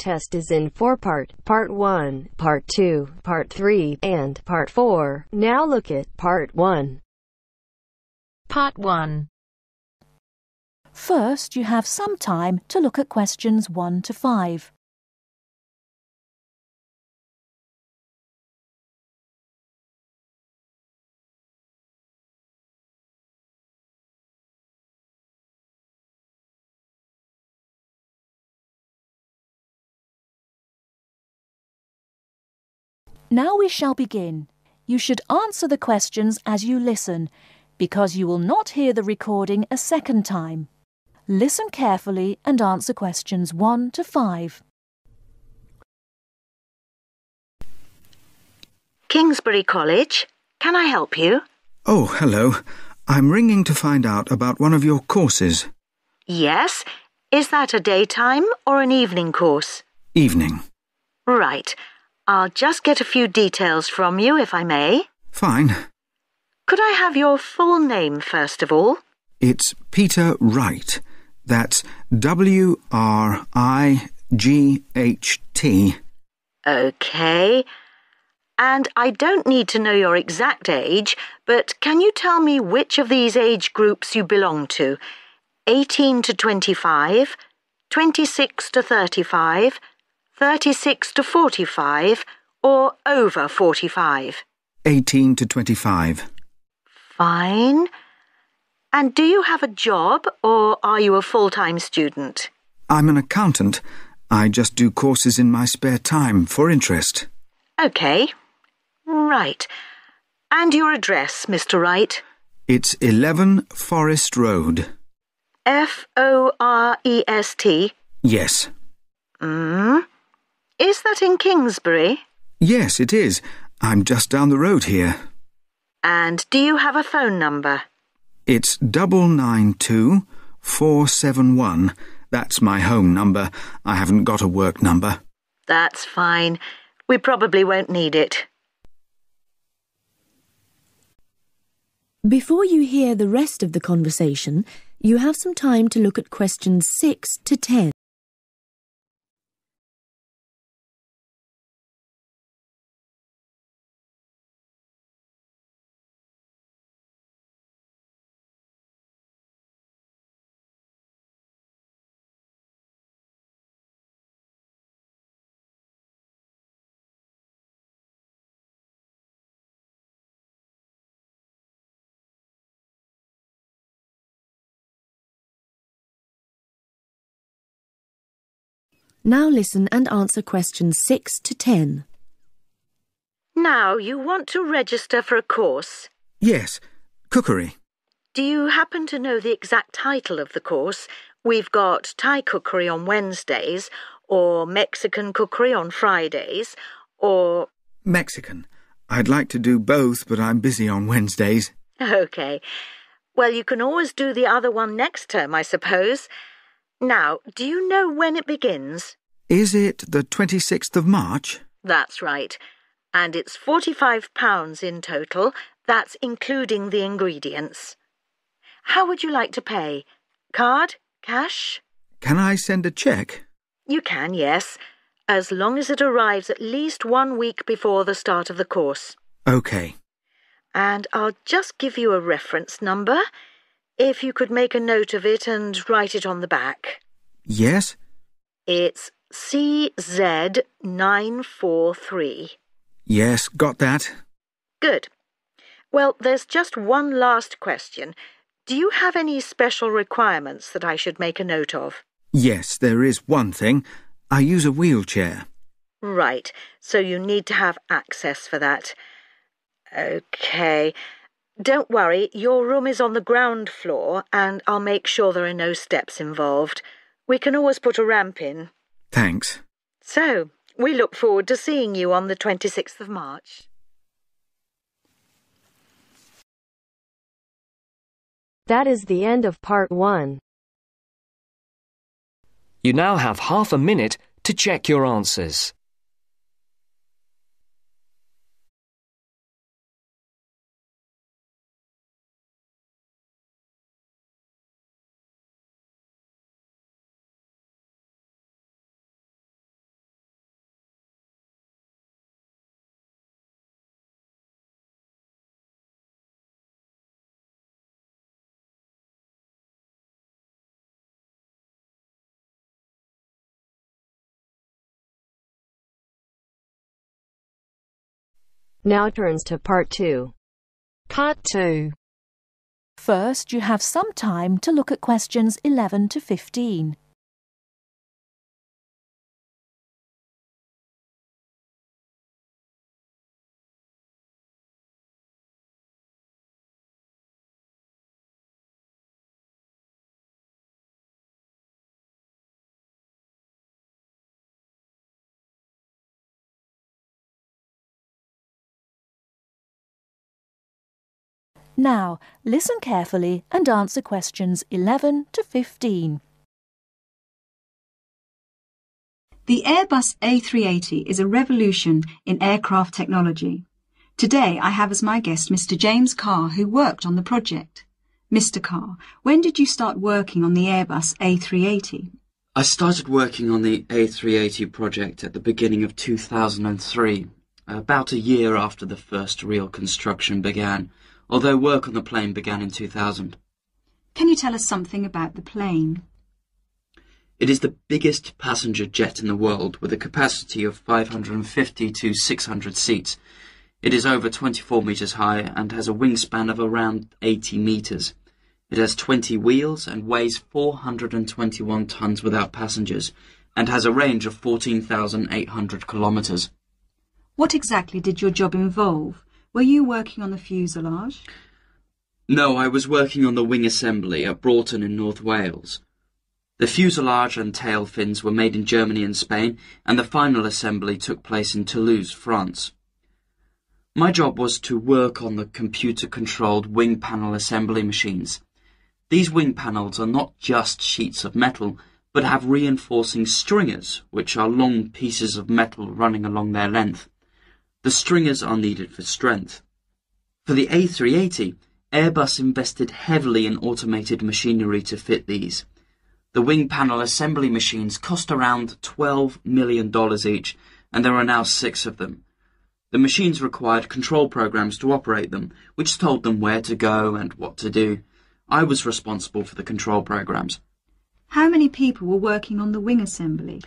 test is in 4 parts: Part 1, Part 2, Part 3, and Part 4. Now look at Part 1. Part 1. First, you have some time to look at questions 1 to 5. Now we shall begin. You should answer the questions as you listen, because you will not hear the recording a second time. Listen carefully and answer questions 1 to 5. Kingsbury College, can I help you? Oh, hello. I'm ringing to find out about one of your courses. Yes. Is that a daytime or an evening course? Evening. Right. I'll just get a few details from you, if I may. Fine. Could I have your full name, first of all? It's Peter Wright. That's W-R-I-G-H-T. OK. And I don't need to know your exact age, but can you tell me which of these age groups you belong to? 18 to 25, 26 to 35, 36 to 45, or over 45? 18 to 25. Fine. And do you have a job, or are you a full-time student? I'm an accountant. I just do courses in my spare time for interest. OK. Right. And your address, Mr. Wright? It's 11 Forest Road. F-O-R-E-S-T? Yes. Is that in Kingsbury? Yes, it is. I'm just down the road here. And do you have a phone number? It's 992-471. That's my home number. I haven't got a work number. That's fine. We probably won't need it. Before you hear the rest of the conversation, you have some time to look at questions 6 to 10. Now listen and answer questions 6 to 10. Now, you want to register for a course? Yes, cookery. Do you happen to know the exact title of the course? We've got Thai cookery on Wednesdays, or Mexican cookery on Fridays, or... Mexican. I'd like to do both, but I'm busy on Wednesdays. OK. Well, you can always do the other one next term, I suppose. Now, do you know when it begins? Is it the 26th of March? That's right. And it's £45 in total. That's including the ingredients. How would you like to pay? Card? Cash? Can I send a cheque? You can, yes, as long as it arrives at least 1 week before the start of the course. OK. And I'll just give you a reference number, if you could make a note of it and write it on the back. Yes? It's CZ943. Yes, got that. Good. Well, there's just one last question. Do you have any special requirements that I should make a note of? Yes, there is one thing. I use a wheelchair. Right, so you need to have access for that. OK. Don't worry, your room is on the ground floor and I'll make sure there are no steps involved. We can always put a ramp in. Thanks. So, we look forward to seeing you on the 26th of March. That is the end of Part 1. You now have half a minute to check your answers. Now turns to Part 2. Part 2. First, you have some time to look at questions 11 to 15. Now, listen carefully and answer questions 11 to 15. The Airbus A380 is a revolution in aircraft technology. Today I have as my guest Mr. James Carr, who worked on the project. Mr. Carr, when did you start working on the Airbus A380? I started working on the A380 project at the beginning of 2003, about a year after the first real construction began, although work on the plane began in 2000. Can you tell us something about the plane? It is the biggest passenger jet in the world, with a capacity of 550 to 600 seats. It is over 24 metres high and has a wingspan of around 80 metres. It has 20 wheels and weighs 421 tonnes without passengers, and has a range of 14,800 kilometres. What exactly did your job involve? Were you working on the fuselage? No, I was working on the wing assembly at Broughton in North Wales. The fuselage and tail fins were made in Germany and Spain, and the final assembly took place in Toulouse, France. My job was to work on the computer-controlled wing panel assembly machines. These wing panels are not just sheets of metal, but have reinforcing stringers, which are long pieces of metal running along their length. The stringers are needed for strength. For the A380, Airbus invested heavily in automated machinery to fit these. The wing panel assembly machines cost around $12 million each, and there are now 6 of them. The machines required control programs to operate them, which told them where to go and what to do. I was responsible for the control programs. How many people were working on the wing assembly?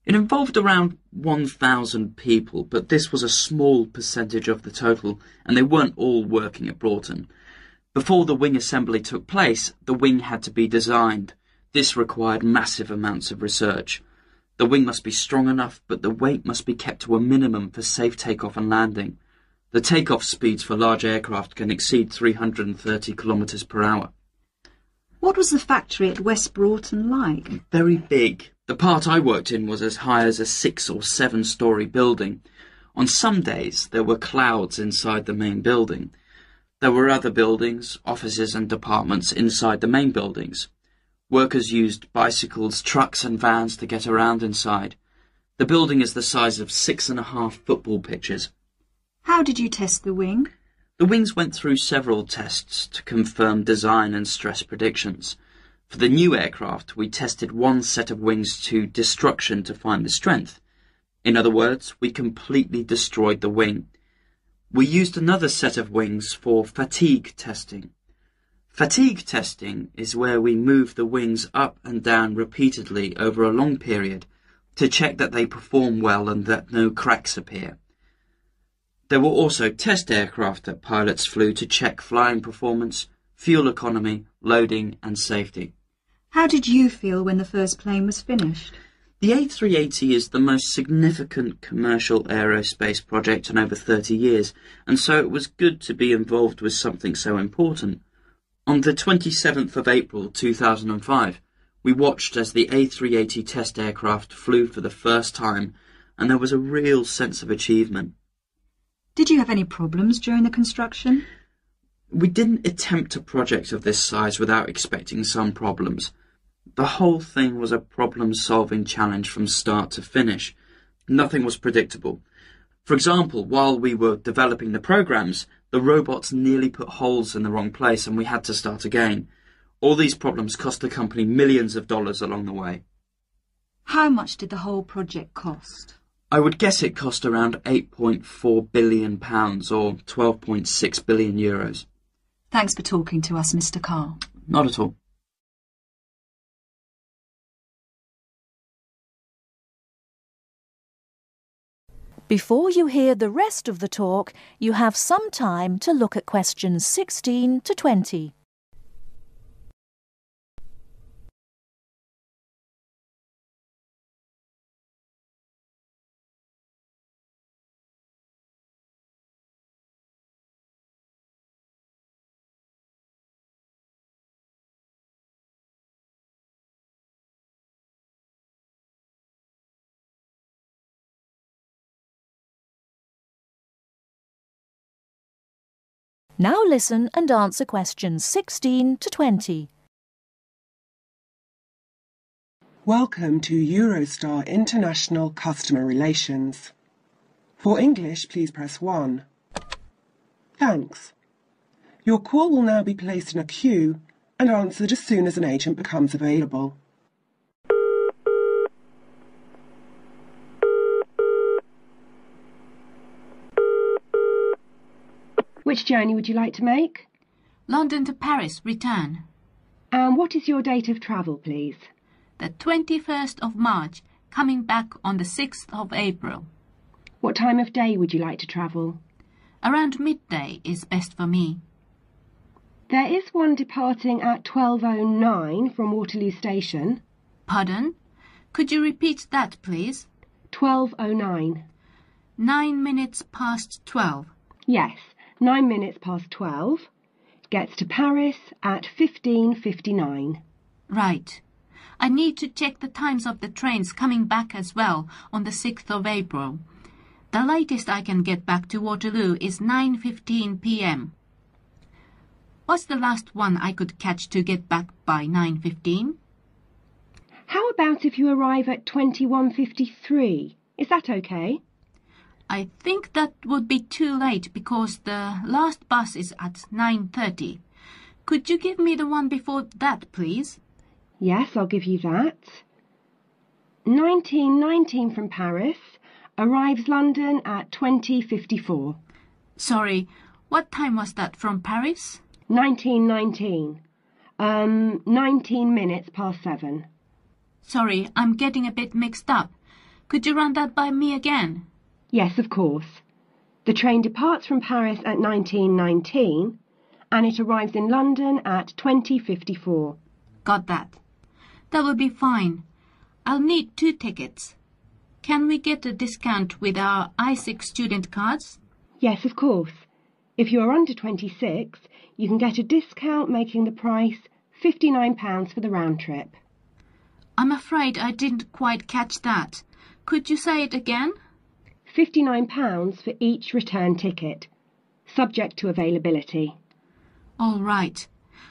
It involved around 1,000 people, but this was a small percentage of the total, and they weren't all working at Broughton. Before the wing assembly took place, the wing had to be designed. This required massive amounts of research. The wing must be strong enough, but the weight must be kept to a minimum for safe takeoff and landing. The takeoff speeds for large aircraft can exceed 330 kilometres per hour. What was the factory at West Broughton like? Very big. The part I worked in was as high as a 6- or 7-storey building. On some days, there were clouds inside the main building. There were other buildings, offices and departments inside the main buildings. Workers used bicycles, trucks and vans to get around inside. The building is the size of 6.5 football pitches. How did you test the wing? The wings went through several tests to confirm design and stress predictions. For the new aircraft, we tested one set of wings to destruction to find the strength. In other words, we completely destroyed the wing. We used another set of wings for fatigue testing. Fatigue testing is where we move the wings up and down repeatedly over a long period to check that they perform well and that no cracks appear. There were also test aircraft that pilots flew to check flying performance, fuel economy, loading and safety. How did you feel when the first plane was finished? The A380 is the most significant commercial aerospace project in over 30 years, and so it was good to be involved with something so important. On the 27th of April 2005, we watched as the A380 test aircraft flew for the first time, and there was a real sense of achievement. Did you have any problems during the construction? We didn't attempt a project of this size without expecting some problems. The whole thing was a problem-solving challenge from start to finish. Nothing was predictable. For example, while we were developing the programs, the robots nearly put holes in the wrong place and we had to start again. All these problems cost the company millions of dollars along the way. How much did the whole project cost? I would guess it cost around £8.4 billion or 12.6 billion euros. Thanks for talking to us, Mr. Carr. Not at all. Before you hear the rest of the talk, you have some time to look at questions 16 to 20. Now listen and answer questions 16 to 20. Welcome to Eurostar International Customer Relations. For English, please press 1. Thanks. Your call will now be placed in a queue and answered as soon as an agent becomes available. Which journey would you like to make? London to Paris, return. And what is your date of travel, please? The 21st of March, coming back on the 6th of April. What time of day would you like to travel? Around midday is best for me. There is one departing at 12:09 from Waterloo Station. Pardon? Could you repeat that, please? 12:09. 9 minutes past 12. Yes, 9 minutes past 12. Gets to Paris at 15:59. Right. I need to check the times of the trains coming back as well on the 6th of April. The latest I can get back to Waterloo is 9:15 p.m. What's the last one I could catch to get back by 9:15? How about if you arrive at 21:53? Is that okay? I think that would be too late because the last bus is at 9:30. Could you give me the one before that, please? Yes, I'll give you that. 1919 from Paris arrives London at 20:54. Sorry, what time was that from Paris? 1919. 19 minutes past 7. Sorry, I'm getting a bit mixed up. Could you run that by me again? Yes, of course. The train departs from Paris at 1919 and it arrives in London at 20:54. Got that. That will be fine. I'll need 2 tickets. Can we get a discount with our I6 student cards? Yes, of course. If you are under 26, you can get a discount making the price £59 for the round trip. I'm afraid I didn't quite catch that. Could you say it again? £59 for each return ticket, subject to availability. All right.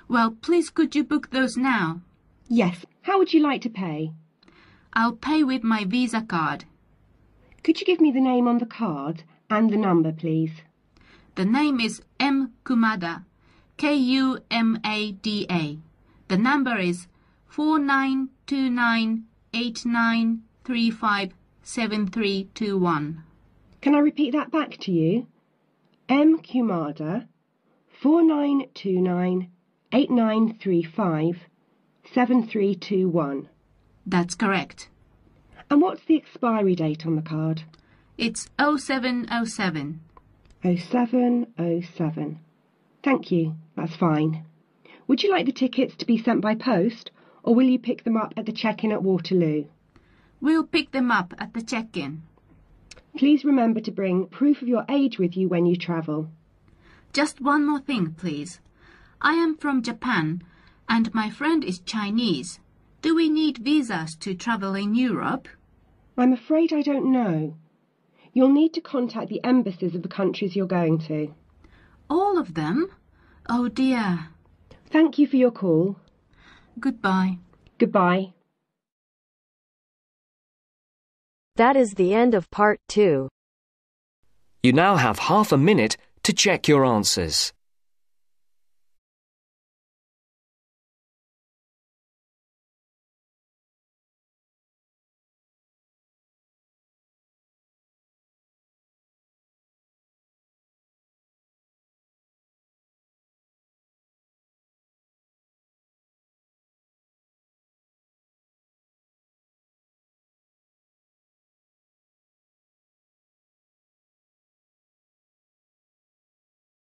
Well, please could you book those now? Yes. How would you like to pay? I'll pay with my Visa card. Could you give me the name on the card and the number, please? The name is M. Kumada, Kumada. The number is 492989357321. Can I repeat that back to you? M. Kumada, 492989357321. That's correct. And what's the expiry date on the card? It's 0707. 0707. Thank you, that's fine. Would you like the tickets to be sent by post, or will you pick them up at the check-in at Waterloo? We'll pick them up at the check-in. Please remember to bring proof of your age with you when you travel. Just one more thing, please. I am from Japan, and my friend is Chinese. Do we need visas to travel in Europe? I'm afraid I don't know. You'll need to contact the embassies of the countries you're going to. All of them? Oh dear. Thank you for your call. Goodbye. Goodbye. That is the end of part 2. You now have half a minute to check your answers.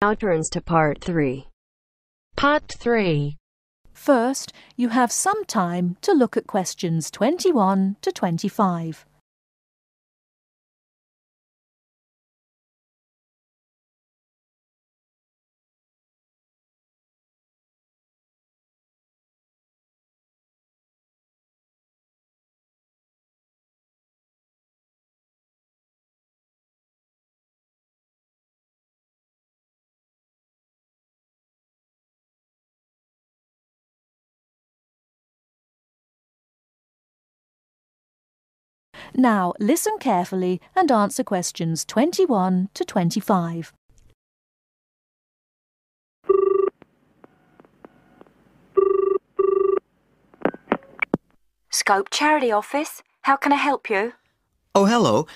Now turns to Part 3. Part 3. First, you have some time to look at questions 21 to 25. Now, listen carefully and answer questions 21 to 25. Scope Charity Office. How can I help you? Oh, hello.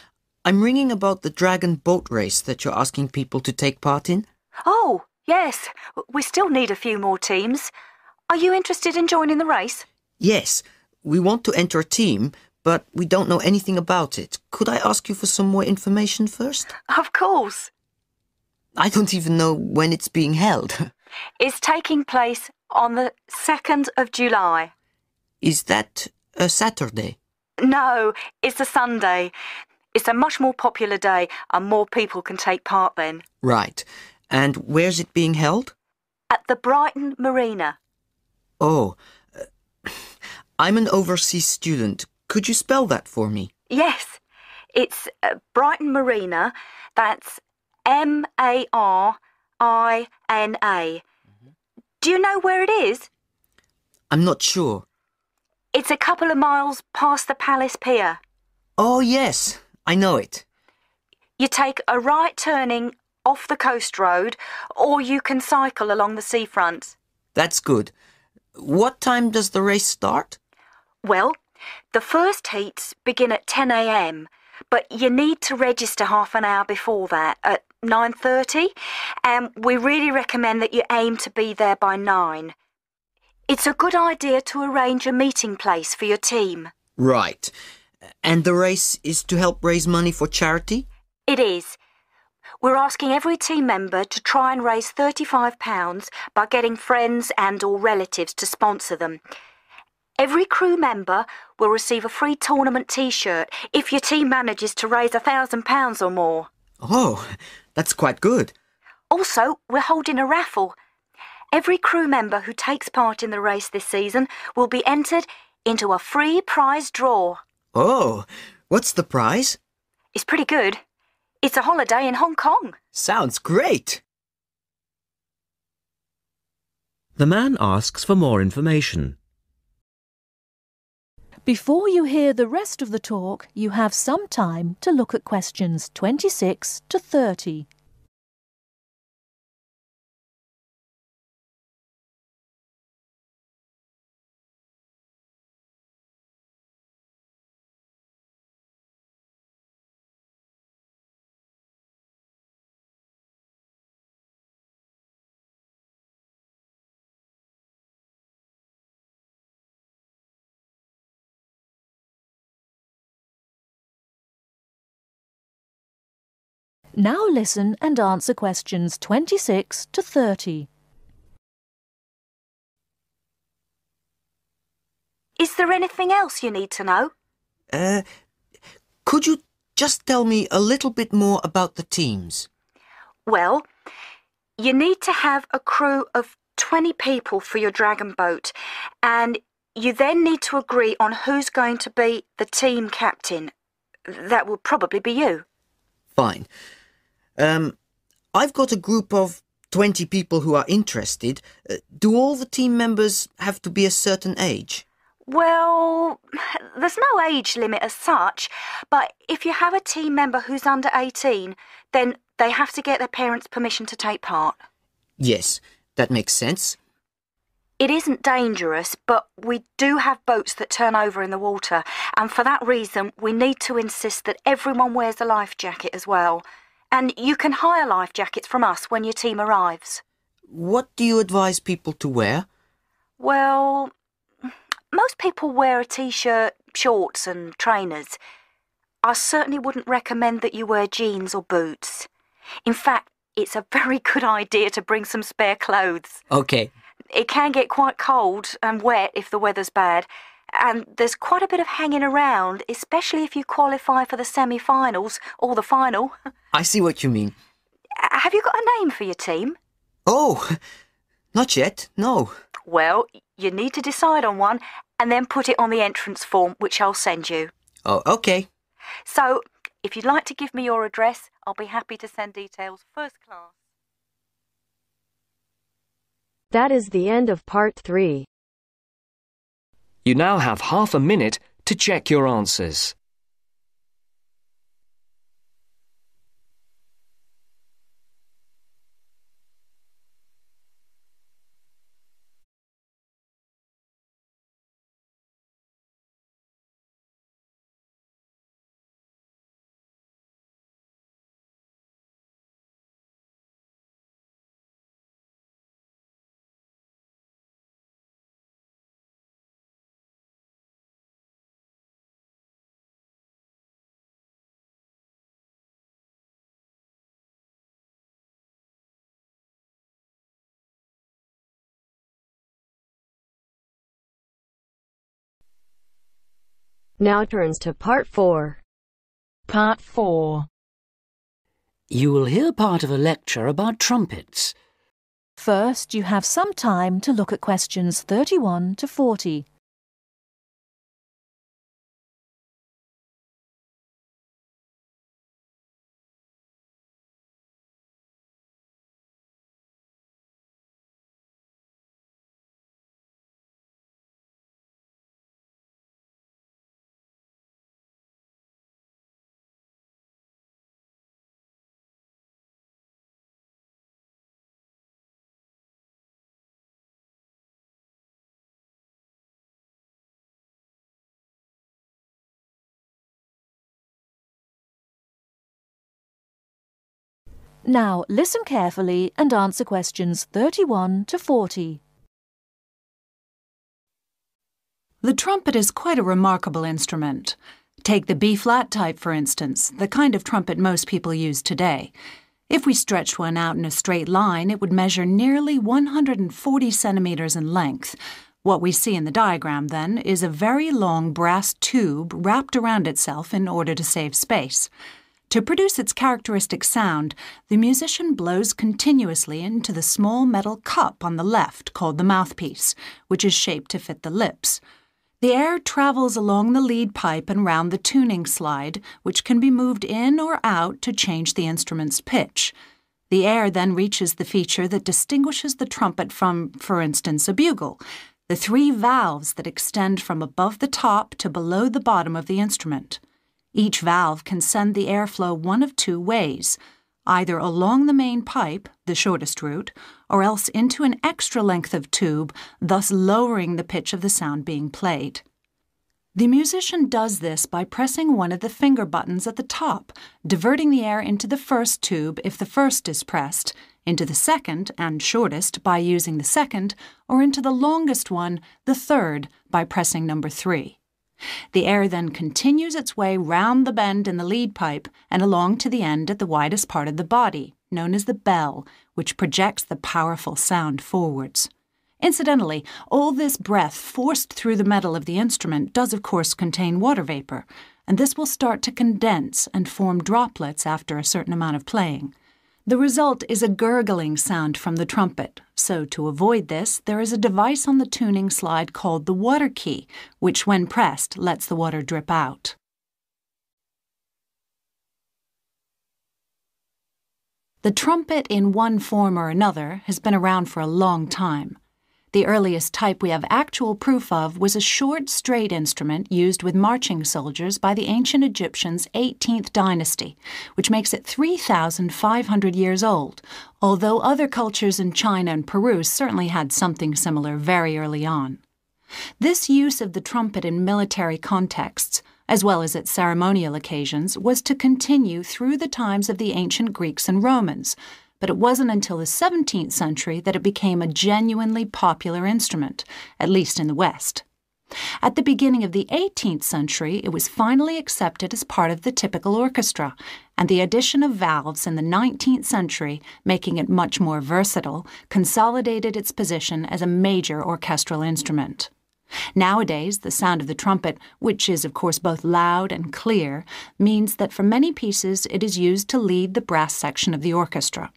I'm ringing about the Dragon boat race that you're asking people to take part in. Oh, yes. We still need a few more teams. Are you interested in joining the race? Yes, we want to enter a team, but we don't know anything about it. Could I ask you for some more information first? Of course. I don't even know when it's being held. It's taking place on the 2nd of July. Is that a Saturday? No, it's a Sunday. It's a much more popular day and more people can take part then. Right. And where's it being held? At the Brighton Marina. Oh, I'm an overseas student. Could you spell that for me? Yes, it's Brighton Marina. That's Marina. Do you know where it is? I'm not sure. It's a couple of miles past the Palace Pier. Oh, yes, I know it. You take a right turning off the coast road, or you can cycle along the seafront. That's good. What time does the race start? Well, the first heats begin at 10 a.m, but you need to register half an hour before that, at 9:30, and we really recommend that you aim to be there by 9. It's a good idea to arrange a meeting place for your team. Right. And the race is to help raise money for charity? It is. We're asking every team member to try and raise £35 by getting friends and or relatives to sponsor them. Every crew member will receive a free tournament T-shirt if your team manages to raise £1,000 or more. Oh, that's quite good. Also, we're holding a raffle. Every crew member who takes part in the race this season will be entered into a free prize draw. Oh, what's the prize? It's pretty good. It's a holiday in Hong Kong. Sounds great. The man asks for more information. Before you hear the rest of the talk, you have some time to look at questions 26 to 30. Now listen and answer questions 26 to 30. Is there anything else you need to know? Could you just tell me a little bit more about the teams? Well, you need to have a crew of 20 people for your dragon boat, and you then need to agree on who's going to be the team captain. That will probably be you. Fine. I've got a group of 20 people who are interested. Do all the team members have to be a certain age? Well, there's no age limit as such, but if you have a team member who's under 18, then they have to get their parents' permission to take part. Yes, that makes sense. It isn't dangerous, but we do have boats that turn over in the water, and for that reason we need to insist that everyone wears a life jacket as well. And you can hire life jackets from us when your team arrives. What do you advise people to wear? Well, most people wear a T-shirt, shorts and trainers. I certainly wouldn't recommend that you wear jeans or boots. In fact, it's a very good idea to bring some spare clothes. OK. It can get quite cold and wet if the weather's bad, and there's quite a bit of hanging around, especially if you qualify for the semi-finals or the final. I see what you mean. Have you got a name for your team? Oh, not yet, no. Well, you need to decide on one and then put it on the entrance form, which I'll send you. Oh, OK. So, if you'd like to give me your address, I'll be happy to send details first class. That is the end of part 3. You now have half a minute to check your answers. Now turns to part 4. Part 4. You will hear part of a lecture about trumpets. First, you have some time to look at questions 31 to 40. Now, listen carefully and answer questions 31 to 40. The trumpet is quite a remarkable instrument. Take the B-flat type, for instance, the kind of trumpet most people use today. If we stretched one out in a straight line, it would measure nearly 140 centimeters in length. What we see in the diagram, then, is a very long brass tube wrapped around itself in order to save space. To produce its characteristic sound, the musician blows continuously into the small metal cup on the left called the mouthpiece, which is shaped to fit the lips. The air travels along the lead pipe and round the tuning slide, which can be moved in or out to change the instrument's pitch. The air then reaches the feature that distinguishes the trumpet from, for instance, a bugle, the 3 valves that extend from above the top to below the bottom of the instrument. Each valve can send the airflow one of 2 ways, either along the main pipe, the shortest route, or else into an extra length of tube, thus lowering the pitch of the sound being played. The musician does this by pressing one of the finger buttons at the top, diverting the air into the first tube if the first is pressed, into the second and shortest by using the second, or into the longest one, the third, by pressing number 3. The air then continues its way round the bend in the lead pipe and along to the end at the widest part of the body, known as the bell, which projects the powerful sound forwards. Incidentally, all this breath forced through the metal of the instrument does of course contain water vapor, and this will start to condense and form droplets after a certain amount of playing. The result is a gurgling sound from the trumpet, so to avoid this, there is a device on the tuning slide called the water key, which when pressed lets the water drip out. The trumpet in one form or another has been around for a long time. The earliest type we have actual proof of was a short, straight instrument used with marching soldiers by the ancient Egyptians' 18th dynasty, which makes it 3,500 years old, although other cultures in China and Peru certainly had something similar very early on. This use of the trumpet in military contexts, as well as at ceremonial occasions, was to continue through the times of the ancient Greeks and Romans, but it wasn't until the 17th century that it became a genuinely popular instrument, at least in the West. At the beginning of the 18th century, it was finally accepted as part of the typical orchestra, and the addition of valves in the 19th century, making it much more versatile, consolidated its position as a major orchestral instrument. Nowadays, the sound of the trumpet, which is of course both loud and clear, means that for many pieces it is used to lead the brass section of the orchestra.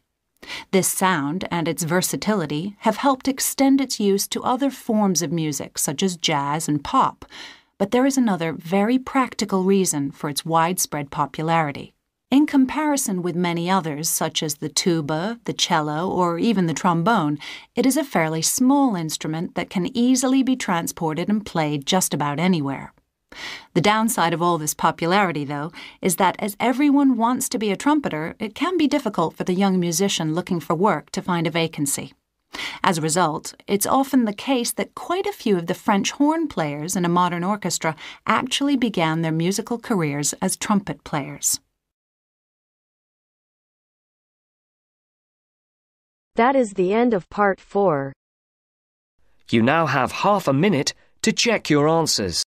This sound and its versatility have helped extend its use to other forms of music such as jazz and pop, but there is another very practical reason for its widespread popularity. In comparison with many others, such as the tuba, the cello, or even the trombone, it is a fairly small instrument that can easily be transported and played just about anywhere. The downside of all this popularity, though, is that as everyone wants to be a trumpeter, it can be difficult for the young musician looking for work to find a vacancy. As a result, it's often the case that quite a few of the French horn players in a modern orchestra actually began their musical careers as trumpet players. That is the end of part 4. You now have half a minute to check your answers.